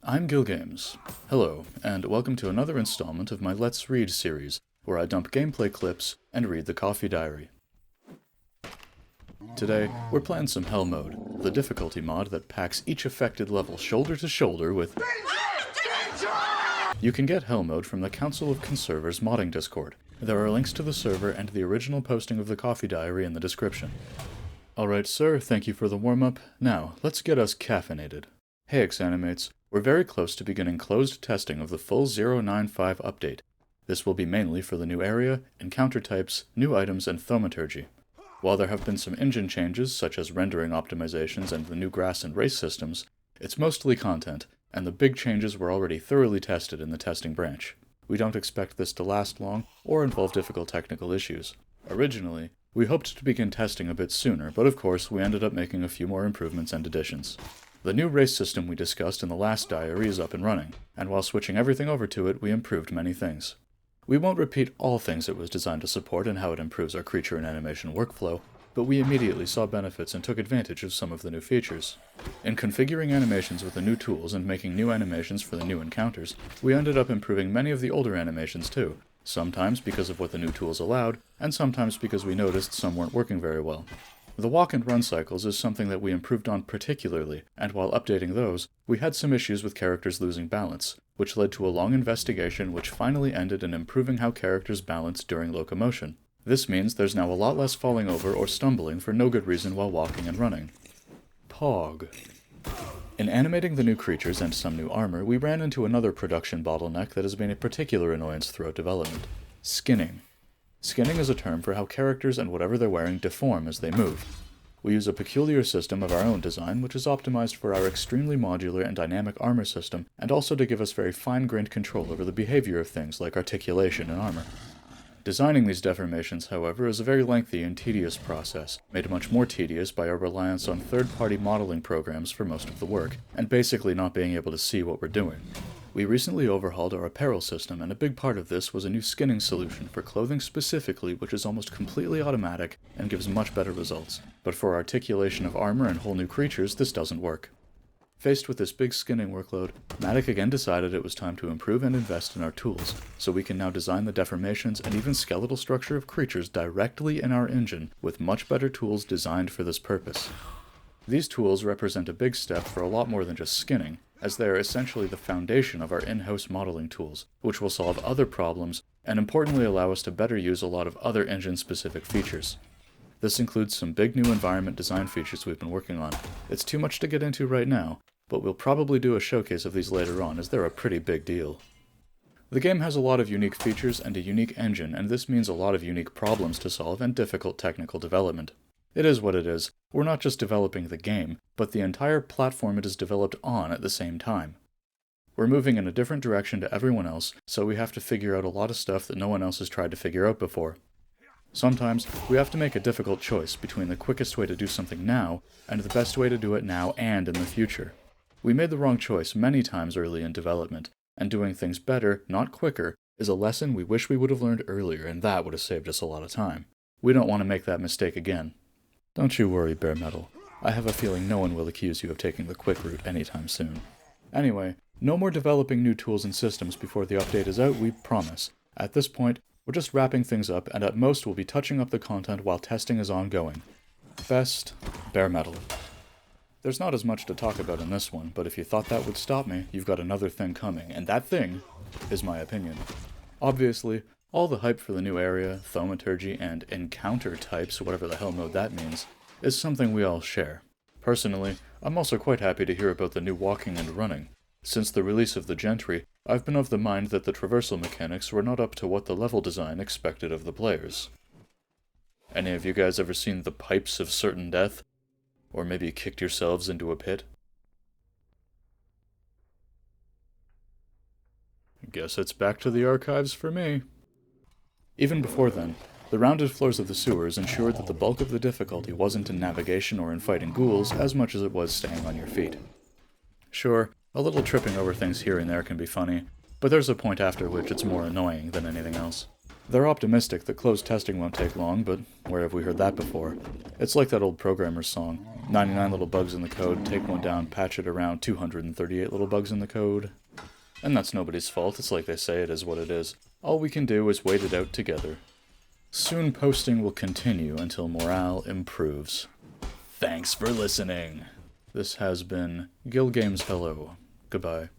I'm Gil Games. Hello, and welcome to another installment of my Let's Read series, where I dump gameplay clips and read the coffee diary. Today, we're playing some Hellmode, the difficulty mod that packs each affected level shoulder to shoulder with... Danger! You can get Hellmode from the Council of Conservers modding Discord. There are links to the server and the original posting of the coffee diary in the description. Alright sir, thank you for the warm-up. Now, let's get us caffeinated. Hey Exanimates, we're very close to beginning closed testing of the full 095 update. This will be mainly for the new area, encounter types, new items, and thaumaturgy. While there have been some engine changes, such as rendering optimizations and the new grass and race systems, it's mostly content, and the big changes were already thoroughly tested in the testing branch. We don't expect this to last long, or involve difficult technical issues. Originally, we hoped to begin testing a bit sooner, but of course we ended up making a few more improvements and additions. The new race system we discussed in the last diary is up and running, and while switching everything over to it, we improved many things. We won't repeat all things it was designed to support and how it improves our creature and animation workflow, but we immediately saw benefits and took advantage of some of the new features. In configuring animations with the new tools and making new animations for the new encounters, we ended up improving many of the older animations too, sometimes because of what the new tools allowed, and sometimes because we noticed some weren't working very well. The walk and run cycles is something that we improved on particularly, and while updating those, we had some issues with characters losing balance, which led to a long investigation which finally ended in improving how characters balance during locomotion. This means there's now a lot less falling over or stumbling for no good reason while walking and running. Pog. In animating the new creatures and some new armor, we ran into another production bottleneck that has been a particular annoyance throughout development. Skinning. Skinning is a term for how characters and whatever they're wearing deform as they move. We use a peculiar system of our own design which is optimized for our extremely modular and dynamic armor system, and also to give us very fine-grained control over the behavior of things like articulation in armor. Designing these deformations, however, is a very lengthy and tedious process, made much more tedious by our reliance on third-party modeling programs for most of the work, and basically not being able to see what we're doing. We recently overhauled our apparel system, and a big part of this was a new skinning solution for clothing specifically, which is almost completely automatic and gives much better results. But for articulation of armor and whole new creatures, this doesn't work. Faced with this big skinning workload, Matic again decided it was time to improve and invest in our tools, so we can now design the deformations and even skeletal structure of creatures directly in our engine with much better tools designed for this purpose. These tools represent a big step for a lot more than just skinning, as they are essentially the foundation of our in-house modeling tools, which will solve other problems and importantly allow us to better use a lot of other engine-specific features. This includes some big new environment design features we've been working on. It's too much to get into right now, but we'll probably do a showcase of these later on as they're a pretty big deal. The game has a lot of unique features and a unique engine, and this means a lot of unique problems to solve and difficult technical development. It is what it is. We're not just developing the game, but the entire platform it is developed on at the same time. We're moving in a different direction to everyone else, so we have to figure out a lot of stuff that no one else has tried to figure out before. Sometimes, we have to make a difficult choice between the quickest way to do something now, and the best way to do it now and in the future. We made the wrong choice many times early in development, and doing things better, not quicker, is a lesson we wish we would have learned earlier, and that would have saved us a lot of time. We don't want to make that mistake again. Don't you worry, Bare Metal. I have a feeling no one will accuse you of taking the quick route anytime soon. Anyway, no more developing new tools and systems before the update is out, we promise. At this point, we're just wrapping things up, and at most we'll be touching up the content while testing is ongoing. Best, Bare Metal. There's not as much to talk about in this one, but if you thought that would stop me, you've got another thing coming, and that thing is my opinion. Obviously, all the hype for the new area, thaumaturgy, and encounter types, whatever the hell mode that means, is something we all share. Personally, I'm also quite happy to hear about the new walking and running. Since the release of the Gentry, I've been of the mind that the traversal mechanics were not up to what the level design expected of the players. Any of you guys ever seen the pipes of certain death? Or maybe kicked yourselves into a pit? Guess it's back to the archives for me. Even before then, the rounded floors of the sewers ensured that the bulk of the difficulty wasn't in navigation or in fighting ghouls as much as it was staying on your feet. Sure, a little tripping over things here and there can be funny, but there's a point after which it's more annoying than anything else. They're optimistic that closed testing won't take long, but where have we heard that before? It's like that old programmer's song. 99 little bugs in the code, take one down, patch it around 238 little bugs in the code. And that's nobody's fault, it's like they say, it is what it is. All we can do is wait it out together. Soon posting will continue until morale improves. Thanks for listening. This has been Guild Games Hello. Goodbye.